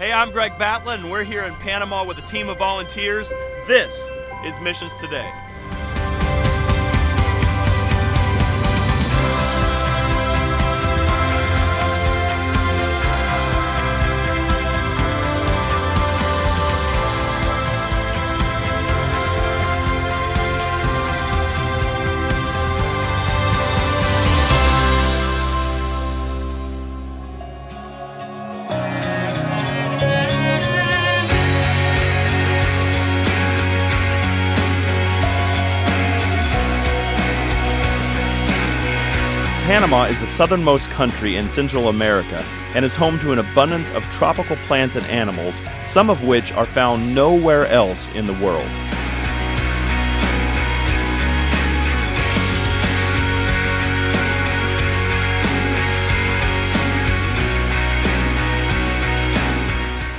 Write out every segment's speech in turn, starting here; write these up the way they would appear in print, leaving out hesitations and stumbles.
Hey, I'm Greg Batlin, and we're here in Panama with a team of volunteers. This is Missions Today. Panama is the southernmost country in Central America and is home to an abundance of tropical plants and animals, some of which are found nowhere else in the world.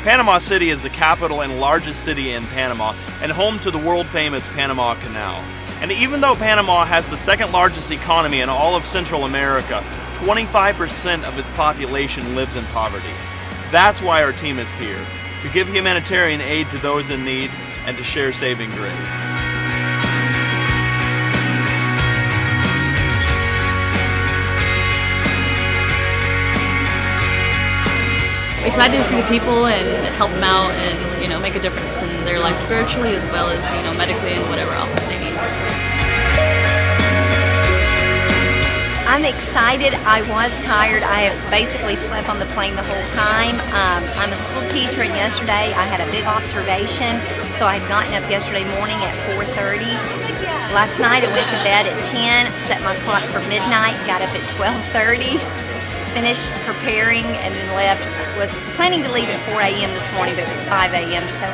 Panama City is the capital and largest city in Panama and home to the world-famous Panama Canal. And even though Panama has the second largest economy in all of Central America, 25% of its population lives in poverty. That's why our team is here, to give humanitarian aid to those in need and to share saving grace. Excited to see the people and help them out and, make a difference in their life spiritually as well as, medically and whatever else that they need. I'm excited. I was tired. I have basically slept on the plane the whole time. I'm a school teacher, and yesterday I had a big observation, so I had gotten up yesterday morning at 4:30. Last night I went to bed at 10, set my clock for midnight, got up at 12:30. Finished preparing and then left. Was planning to leave at 4 a.m. this morning, but it was 5 a.m. So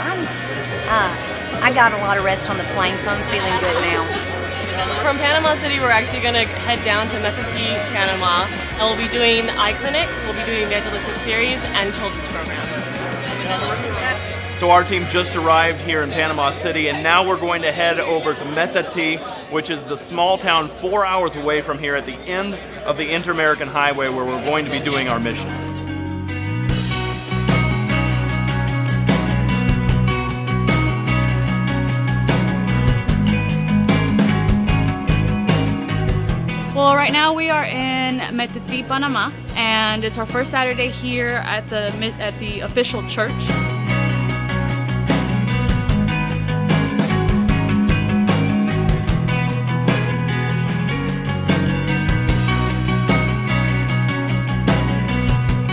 I got a lot of rest on the plane, so I'm feeling good now. From Panama City, we're actually going to head down to Metati, Panama, and we'll be doing eye clinics, we'll be doing evangelistic series, and children's programs. So our team just arrived here in Panama City, and now we're going to head over to Metati, which is the small town 4 hours away from here at the end of the Inter-American Highway, where we're going to be doing our mission. Well, right now we are in Metati, Panama, and it's our first Saturday here at the official church.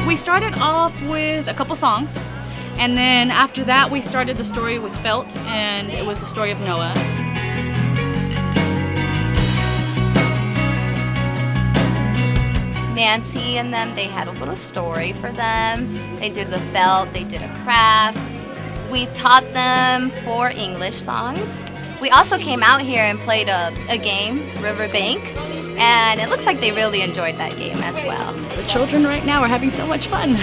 We started off with a couple songs, and then after that we started the story with Felt, and it was the story of Noah. Nancy and them, they had a little story for them. They did the felt, they did a craft. We taught them 4 English songs. We also came out here and played a game, Riverbank, and it looks like they really enjoyed that game as well. The children right now are having so much fun.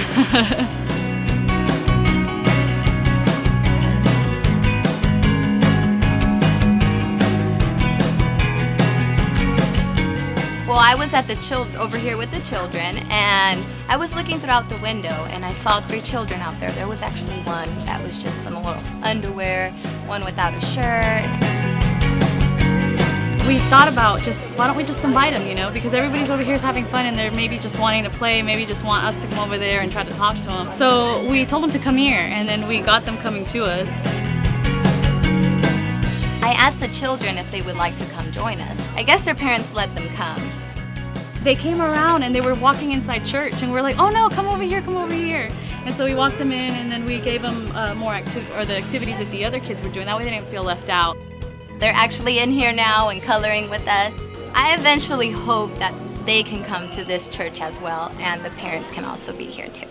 Well, I was at over here with the children, and I was looking throughout the window, and I saw 3 children out there. There was actually one that was just in a little underwear, one without a shirt. We thought about why don't we just invite them, because everybody's over here is having fun and they're maybe just wanting to play, maybe just want us to come over there and try to talk to them. So we told them to come here, and then we got them coming to us. I asked the children if they would like to come join us. I guess their parents let them come. They came around and they were walking inside church, and we're like, oh no, come over here, come over here. And so we walked them in, and then we gave them the activities that the other kids were doing. That way they didn't feel left out. They're actually in here now and coloring with us. I eventually hope that they can come to this church as well, and the parents can also be here too.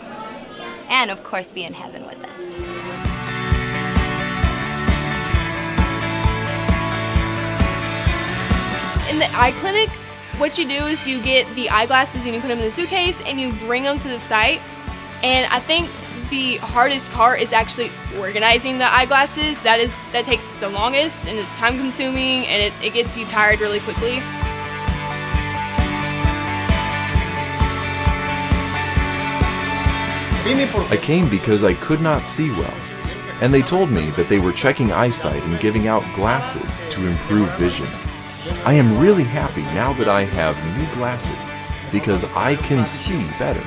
And of course be in heaven with us. In the eye clinic, what you do is you get the eyeglasses and you put them in the suitcase and you bring them to the site. And I think the hardest part is actually organizing the eyeglasses. That takes the longest, and it's time consuming, and it gets you tired really quickly. I came because I could not see well, and they told me that they were checking eyesight and giving out glasses to improve vision. I am really happy now that I have new glasses because I can see better.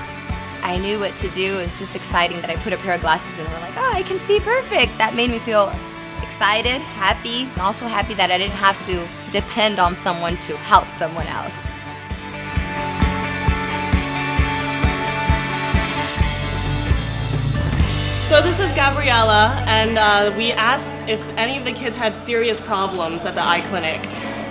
I knew what to do. It was just exciting that I put a pair of glasses and we're like, oh, I can see perfect. That made me feel excited, happy, and also happy that I didn't have to depend on someone to help someone else. So this is Gabriella, and we asked if any of the kids had serious problems at the eye clinic.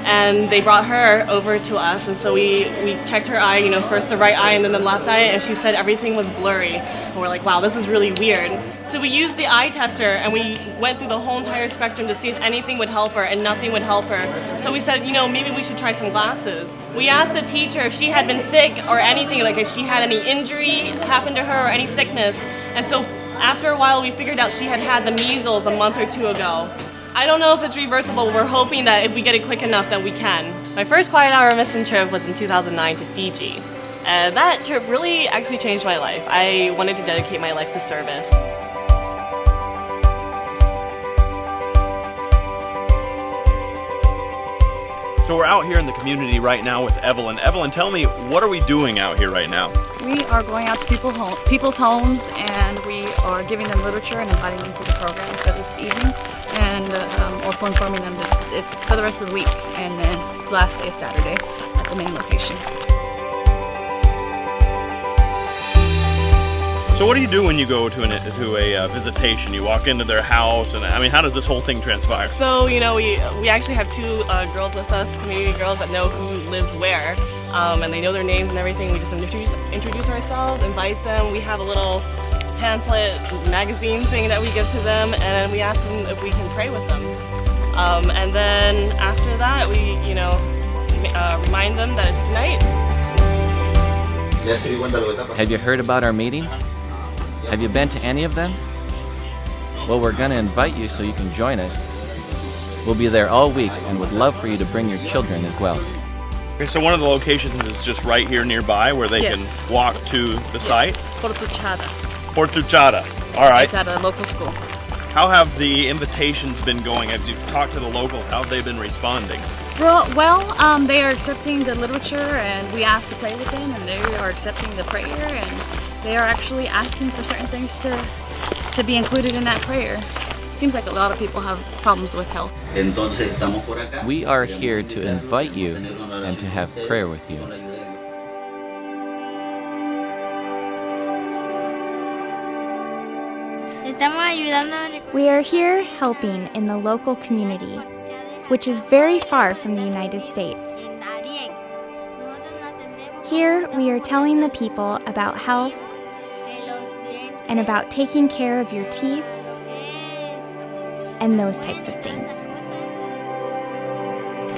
And they brought her over to us, and so we checked her eye, first the right eye and then the left eye, and she said everything was blurry. And we're like, wow, this is really weird. So we used the eye tester, and we went through the whole entire spectrum to see if anything would help her, and nothing would help her. So we said, maybe we should try some glasses. We asked the teacher if she had been sick or anything, like if she had any injury happen to her or any sickness. And so after a while, we figured out she had had the measles a month or two ago. I don't know if it's reversible. We're hoping that if we get it quick enough that we can. My first quiet hour mission trip was in 2009 to Fiji. And that trip really actually changed my life. I wanted to dedicate my life to service. So we're out here in the community right now with Evelyn. Evelyn, tell me, what are we doing out here right now? We are going out to people's homes, and we are giving them literature and inviting them to the program for this evening, and also informing them that it's for the rest of the week, and then it's the last day, Saturday, at the main location. So what do you do when you go to a visitation? You walk into their house, and how does this whole thing transpire? So, we actually have two girls with us, community girls that know who lives where, and they know their names and everything. We just introduce ourselves, invite them. We have a little pamphlet magazine thing that we give to them, and we ask them if we can pray with them. And then after that, we, remind them that it's tonight. Have you heard about our meetings? Have you been to any of them? Well, we're going to invite you so you can join us. We'll be there all week and would love for you to bring your children as well. Okay, so one of the locations is just right here nearby where they can walk to the site? Portuchada. All right. It's at a local school. How have the invitations been going? As you've talked to the locals, how have they been responding? Well, they are accepting the literature, and we asked to pray with them, and they are accepting the prayer, and they are actually asking for certain things to be included in that prayer. Seems like a lot of people have problems with health. We are here to invite you and to have prayer with you. We are here helping in the local community, which is very far from the United States. Here we are telling the people about health and about taking care of your teeth and those types of things.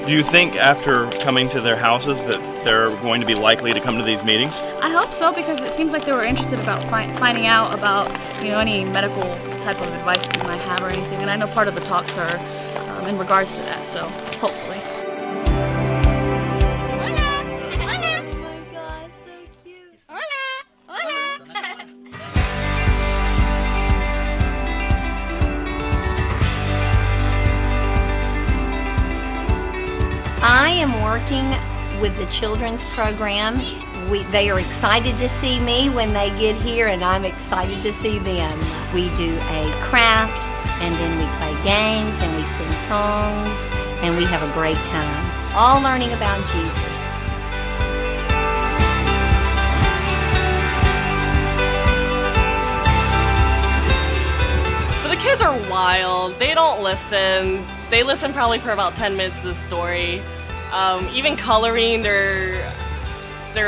Do you think after coming to their houses that they're going to be likely to come to these meetings? I hope so, because it seems like they were interested about finding out about any medical type of advice we might have or anything, and I know part of the talks are in regards to that, so hopefully. I am working with the children's program. They are excited to see me when they get here, and I'm excited to see them. We do a craft, and then we play games, and we sing songs, and we have a great time, all learning about Jesus. So the kids are wild. They don't listen. They listen probably for about 10 minutes to the story. Even coloring, they're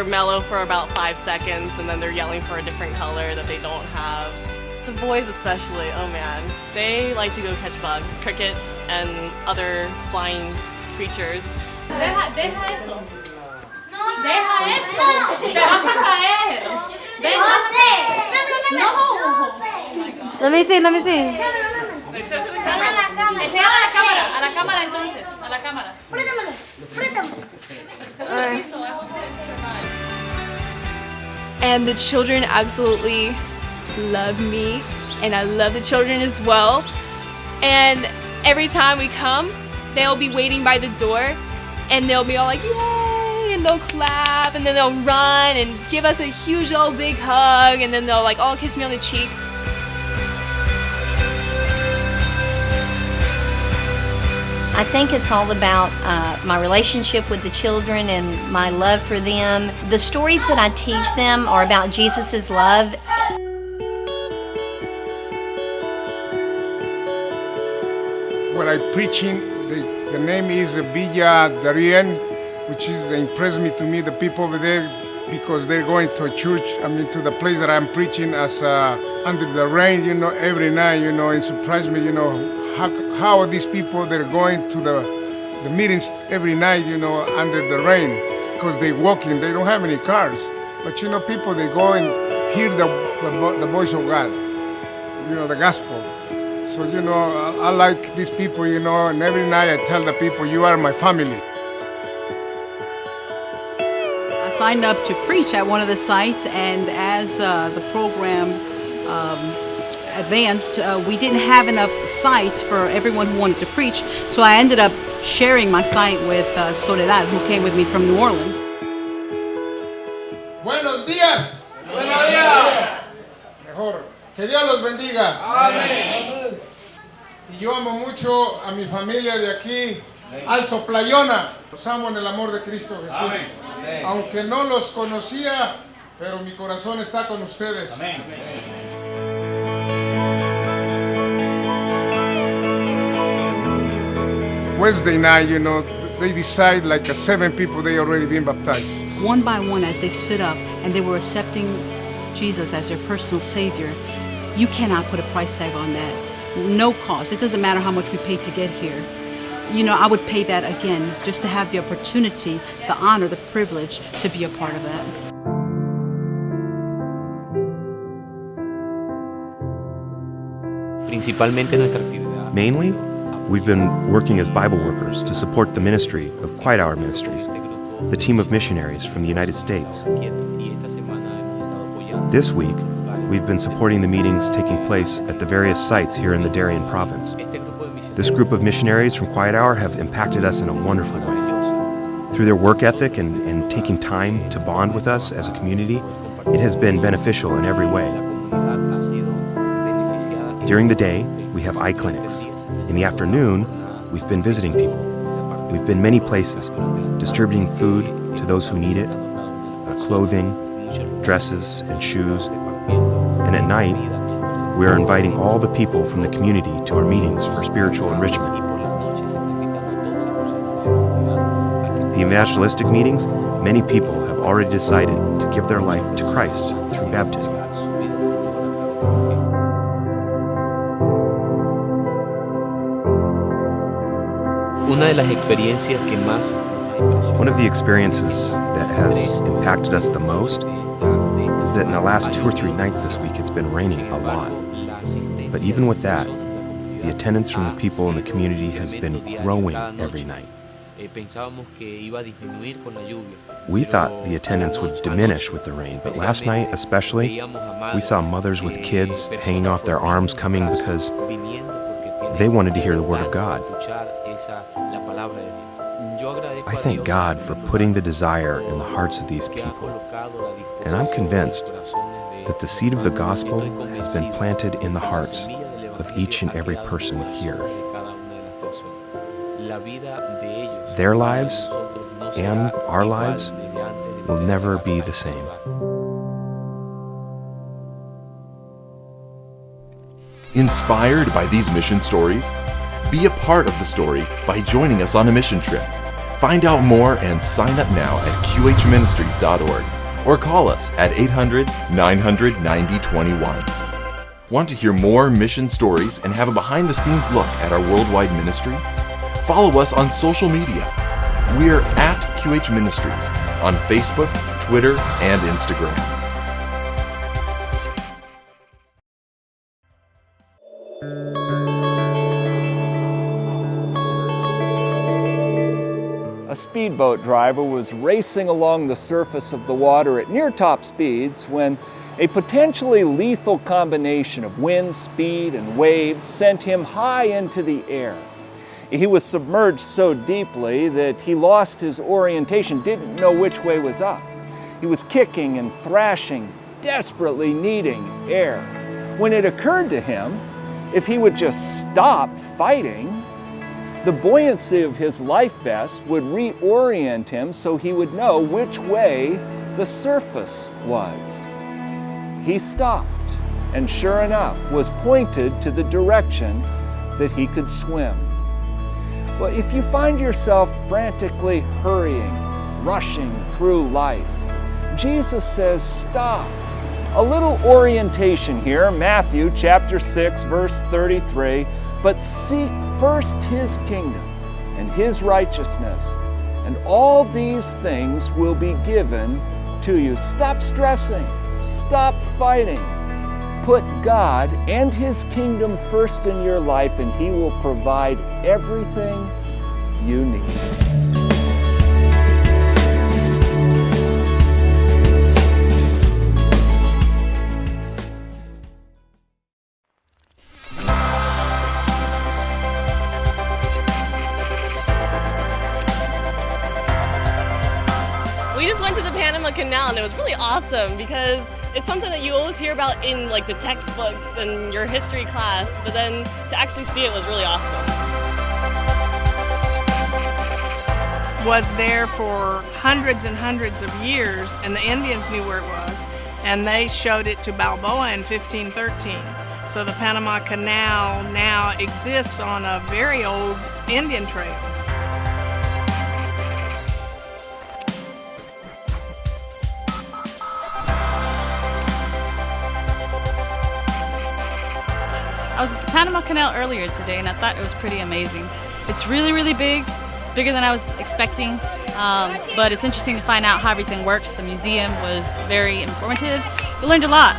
mellow for about 5 seconds, and then they're yelling for a different color that they don't have. The boys especially, oh man, they like to go catch bugs, crickets, and other flying creatures. Deja eso. Deja eso. Te vas a caer. No. Let me see. Enséñale a la cámara entonces, a la cámara. And the children absolutely love me, and I love the children as well. And every time we come, they'll be waiting by the door, and they'll be all like, yay, and they'll clap, and then they'll run and give us a huge old big hug, and then they'll like all kiss me on the cheek. I think it's all about my relationship with the children and my love for them. The stories that I teach them are about Jesus' love. What I'm preaching, the name is Villa Darien, which is impressed me to me, the people over there, because they're going to a church, to the place that I'm preaching as under the rain, every night, it surprised me, how are these people, they're going to the meetings every night, under the rain, because they're walking, they don't have any cars. But, people, they go and hear the voice of God, the gospel. So, I like these people, and every night I tell the people, you are my family. I signed up to preach at one of the sites, and as the program advanced, we didn't have enough sites for everyone who wanted to preach, so I ended up sharing my site with Soledad, who came with me from New Orleans. Buenos días. Buenos días. Mejor. Que Dios los bendiga. Amén. Y yo amo mucho a mi familia de aquí, Alto Playona. Los amo en el amor de Cristo Jesús. Amén. Aunque no los conocía, pero mi corazón está con ustedes. Amén. Wednesday night, they decide like 7 people, they already been baptized. One by one, as they stood up and they were accepting Jesus as their personal Savior, you cannot put a price tag on that. No cost. It doesn't matter how much we paid to get here. I would pay that again just to have the opportunity, the honor, the privilege to be a part of that. Mainly, we've been working as Bible workers to support the ministry of Quiet Hour Ministries, the team of missionaries from the United States. This week, we've been supporting the meetings taking place at the various sites here in the Darien province. This group of missionaries from Quiet Hour have impacted us in a wonderful way. Through their work ethic and taking time to bond with us as a community, it has been beneficial in every way. During the day, we have eye clinics. In the afternoon, we've been visiting people. We've been many places, distributing food to those who need it, clothing, dresses, and shoes. And at night, we are inviting all the people from the community to our meetings for spiritual enrichment. The evangelistic meetings, many people have already decided to give their life to Christ through baptism. One of the experiences that has impacted us the most is that in the last 2 or 3 nights this week, it's been raining a lot. But even with that, the attendance from the people in the community has been growing every night. We thought the attendance would diminish with the rain, but last night especially, we saw mothers with kids hanging off their arms coming because they wanted to hear the Word of God. I thank God for putting the desire in the hearts of these people, and I'm convinced that the seed of the gospel has been planted in the hearts of each and every person here. Their lives and our lives will never be the same. Inspired by these mission stories? Be a part of the story by joining us on a mission trip. Find out more and sign up now at qhministries.org or call us at 800-900-9021. Want to hear more mission stories and have a behind-the-scenes look at our worldwide ministry? Follow us on social media. We're at QH Ministries on Facebook, Twitter, and Instagram. A speedboat driver was racing along the surface of the water at near top speeds when A potentially lethal combination of wind, speed, and waves sent him high into the air. He was submerged so deeply that he lost his orientation, didn't know which way was up. He was kicking and thrashing, desperately needing air. When it occurred to him, if he would just stop fighting, the buoyancy of his life vest would reorient him so he would know which way the surface was. He stopped, and sure enough, was pointed to the direction that he could swim. Well, if you find yourself frantically hurrying, rushing through life, Jesus says, stop. A little orientation here, Matthew chapter 6, verse 33, but seek first His kingdom and His righteousness, and all these things will be given to you. Stop stressing, stop fighting. Put God and His kingdom first in your life, and He will provide everything you need. We just went to the Panama Canal and it was really awesome because it's something that you always hear about in like the textbooks and your history class, but then to actually see it was really awesome. Was there for hundreds and hundreds of years, and the Indians knew where it was, and they showed it to Balboa in 1513. So the Panama Canal now exists on a very old Indian trail. I was at the Panama Canal earlier today and I thought it was pretty amazing. It's really, really big. It's bigger than I was expecting, but it's interesting to find out how everything works. The museum was very informative. We learned a lot.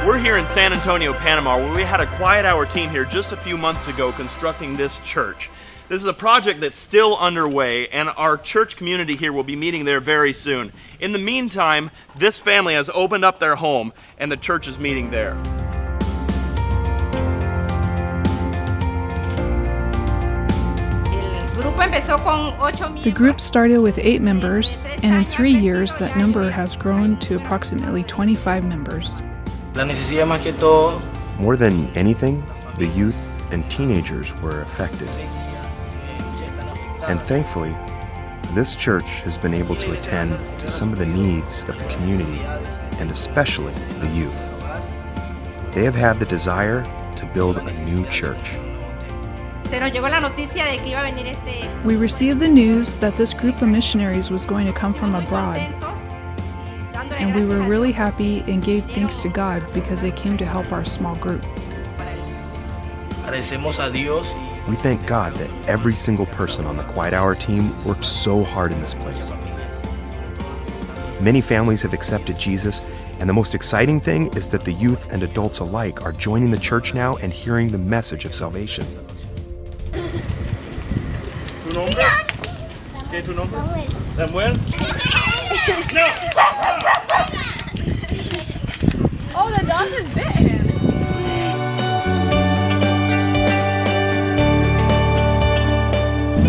We're here in San Antonio, Panama, where we had a Quiet Hour team here just a few months ago constructing this church. This is a project that's still underway, and our church community here will be meeting there very soon. In the meantime, this family has opened up their home, and the church is meeting there. The group started with 8 members, and in 3 years that number has grown to approximately 25 members. More than anything, the youth and teenagers were affected. And thankfully, this church has been able to attend to some of the needs of the community, and especially the youth. They have had the desire to build a new church. We received the news that this group of missionaries was going to come from abroad, and we were really happy and gave thanks to God because they came to help our small group. We thank God that every single person on the Quiet Hour team worked so hard in this place. Many families have accepted Jesus, and the most exciting thing is that the youth and adults alike are joining the church now and hearing the message of salvation. ¿Tu nombre? ¿Qué es tu nombre? Samuel. Oh, the dog just bit him.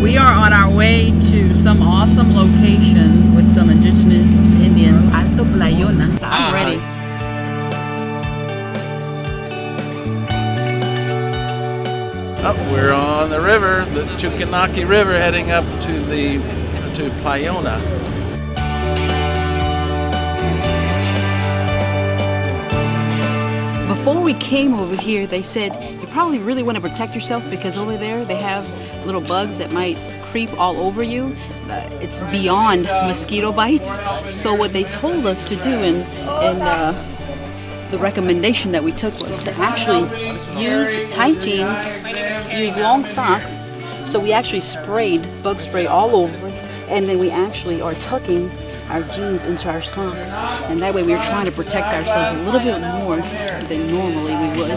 We are on our way to some awesome location with some indigenous Indians. Alto Playona. I'm ready. Up, we're on the river, the Chuquinaki River, heading up to Playona. Before we came over here, they said you probably really want to protect yourself because over there they have little bugs that might creep all over you. It's beyond mosquito bites. So what they told us to do, and the recommendation that we took was to actually use tight jeans, use long socks. So we actually sprayed bug spray all over, and then we actually are tucking our jeans into our socks, and that way we were trying to protect ourselves a little bit more than normally we would.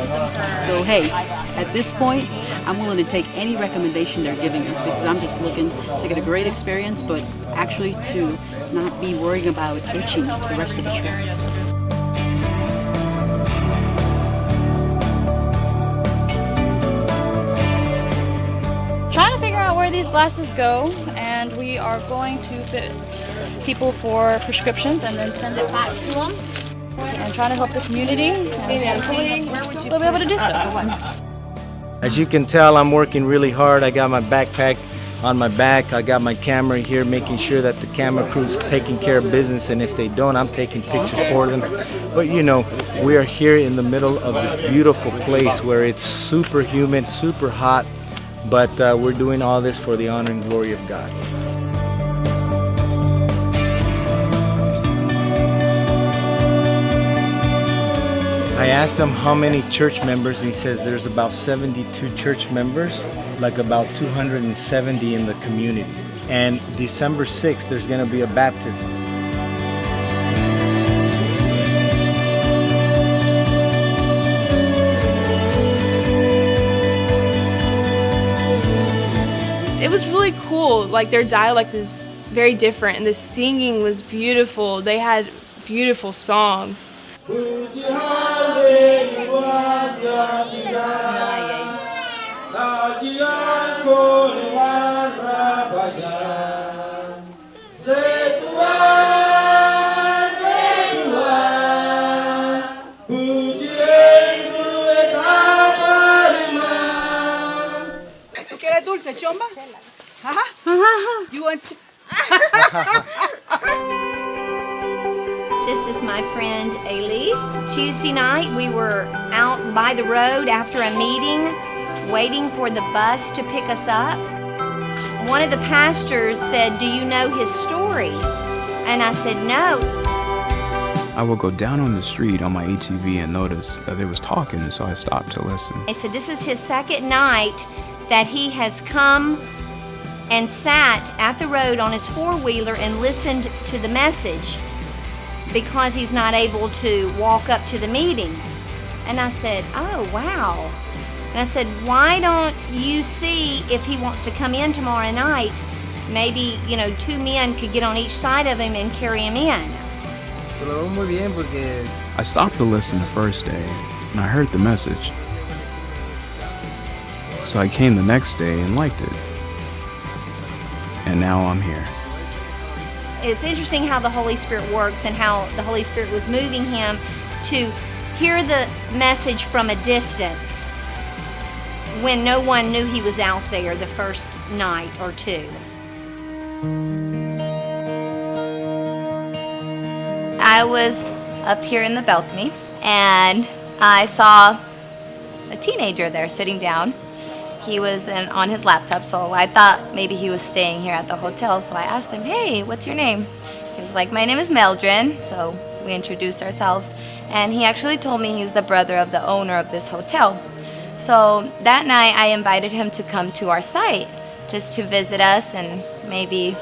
So hey, at this point, I'm willing to take any recommendation they're giving us because I'm just looking to get a great experience, but actually to not be worrying about itching the rest of the trip. Trying to figure out where these glasses go, and we are going to fit people for prescriptions and then send it back to them, and trying to help the community, and hopefully we'll be able to do so. As you can tell, I'm working really hard. I got my backpack on my back. I got my camera here, making sure that the camera crew's taking care of business, and if they don't, I'm taking pictures for them. But you know, we are here in the middle of this beautiful place where it's super humid, super hot, but we're doing all this for the honor and glory of God. I asked him how many church members, and he says there's about 72 church members, like about 270 in the community. And December 6th, there's going to be a baptism. It was really cool. Like, their dialect is very different, and the singing was beautiful. They had beautiful songs. Dulce, chomba? You want This is my friend Elise. Tuesday night we were out by the road after a meeting, waiting for the bus to pick us up. One of the pastors said, "Do you know his story?" And I said, "No." I would go down on the street on my ATV and notice that they was talking, so I stopped to listen. I said, "This is his second night that he has come and sat at the road on his four-wheeler and listened to the message because he's not able to walk up to the meeting." And I said, "Oh, wow." And I said, "Why don't you see if he wants to come in tomorrow night? Maybe, you know, two men could get on each side of him and carry him in." I stopped to listen the first day, and I heard the message. So I came the next day and liked it. And now I'm here. It's interesting how the Holy Spirit works and how the Holy Spirit was moving him to hear the message from a distance when no one knew he was out there the first night or two. I was up here in the balcony and I saw a teenager there sitting down. He was on his laptop, so I thought maybe he was staying here at the hotel. So I asked him, "Hey, what's your name?" He was like, "My name is Meldrin." So we introduced ourselves, and he actually told me he's the brother of the owner of this hotel. So that night I invited him to come to our site just to visit us and maybe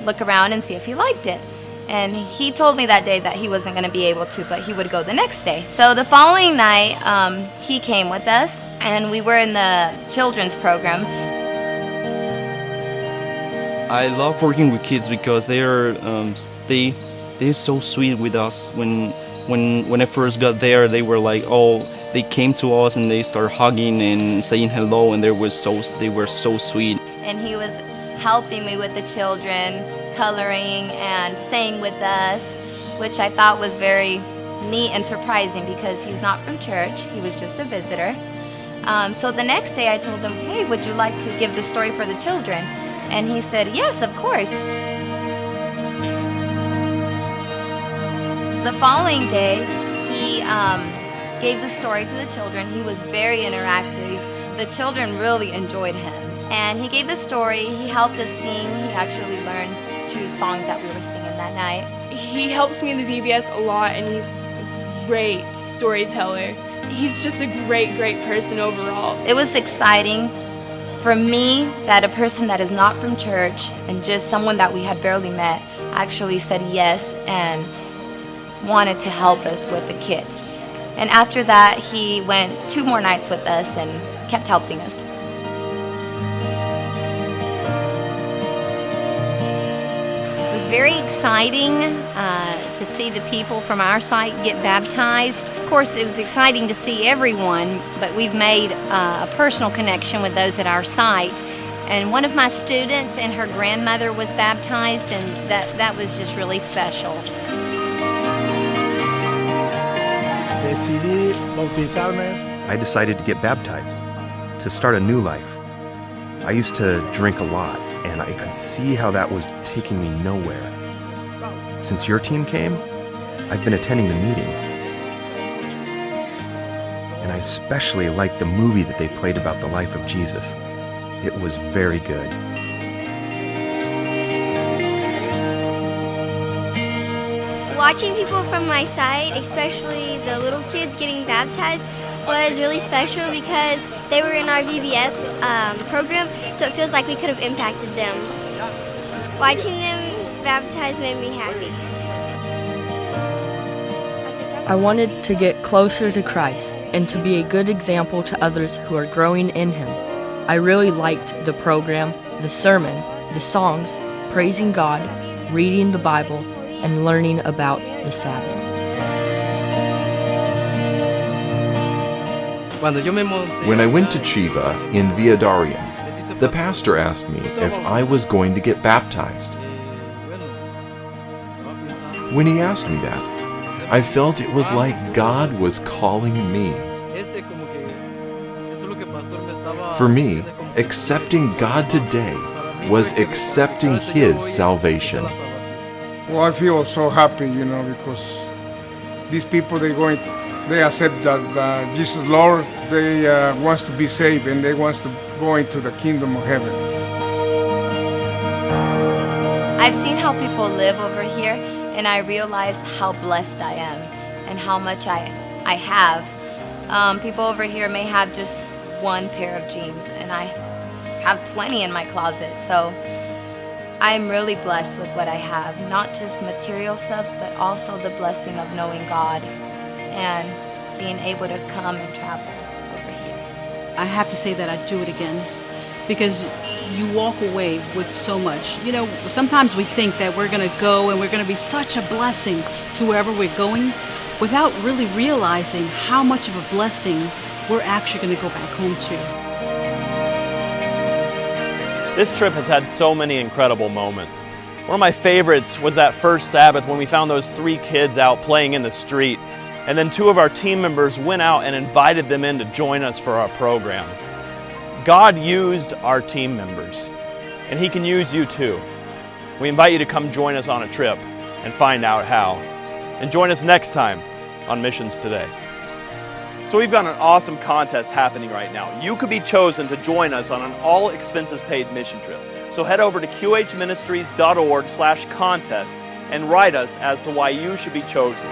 look around and see if he liked it. And he told me that day that he wasn't going to be able to, but he would go the next day. So the following night, he came with us, and we were in the children's program. I love working with kids because they're so sweet with us. When I first got there, they were like, they came to us and they started hugging and saying hello, and they were so sweet. And he was helping me with the children, coloring and sang with us, which I thought was very neat and surprising because he's not from church. He was just a visitor. So the next day I told him, "Hey, would you like to give the story for the children?" And he said, "Yes, of course." The following day, he gave the story to the children. He was very interactive. The children really enjoyed him. And he gave the story. He helped us sing. He actually learned 2 songs that we were singing that night. He helps me in the VBS a lot, and he's a great storyteller. He's just a great, great person overall. It was exciting for me that a person that is not from church and just someone that we had barely met actually said yes and wanted to help us with the kids. And after that, he went 2 more nights with us and kept helping us. very exciting to see the people from our site get baptized. Of course, it was exciting to see everyone, but we've made a personal connection with those at our site. And one of my students and her grandmother was baptized, and that was just really special. I decided to get baptized, to start a new life. I used to drink a lot, and I could see how that was taking me nowhere. Since your team came, I've been attending the meetings. And I especially liked the movie that they played about the life of Jesus. It was very good. Watching people from my site, especially the little kids getting baptized, was really special because they were in our VBS program, so it feels like we could have impacted them. Watching them baptized made me happy. I wanted to get closer to Christ and to be a good example to others who are growing in Him. I really liked the program, the sermon, the songs, praising God, reading the Bible, and learning about the Sabbath. When I went to Chiva in Via Darien, the pastor asked me if I was going to get baptized. When he asked me that, I felt it was like God was calling me. For me, accepting God today was accepting His salvation. Well, I feel so happy, because these people, they accept that Jesus Lord, they wants to be saved and they wants to go into the kingdom of heaven. I've seen how people live over here, and I realize how blessed I am and how much I have. People over here may have just one pair of jeans, and I have 20 in my closet, so I'm really blessed with what I have, not just material stuff, but also the blessing of knowing God and being able to come and travel over here. I have to say that I'd do it again, because you walk away with so much. Sometimes we think that we're going to go and we're going to be such a blessing to wherever we're going without really realizing how much of a blessing we're actually going to go back home to. This trip has had so many incredible moments. One of my favorites was that first Sabbath when we found those 3 kids out playing in the street, and then 2 of our team members went out and invited them in to join us for our program. God used our team members, and He can use you too. We invite you to come join us on a trip and find out how. And join us next time on Missions Today. So we've got an awesome contest happening right now. You could be chosen to join us on an all-expenses-paid mission trip. So head over to qhministries.org/contest and write us as to why you should be chosen.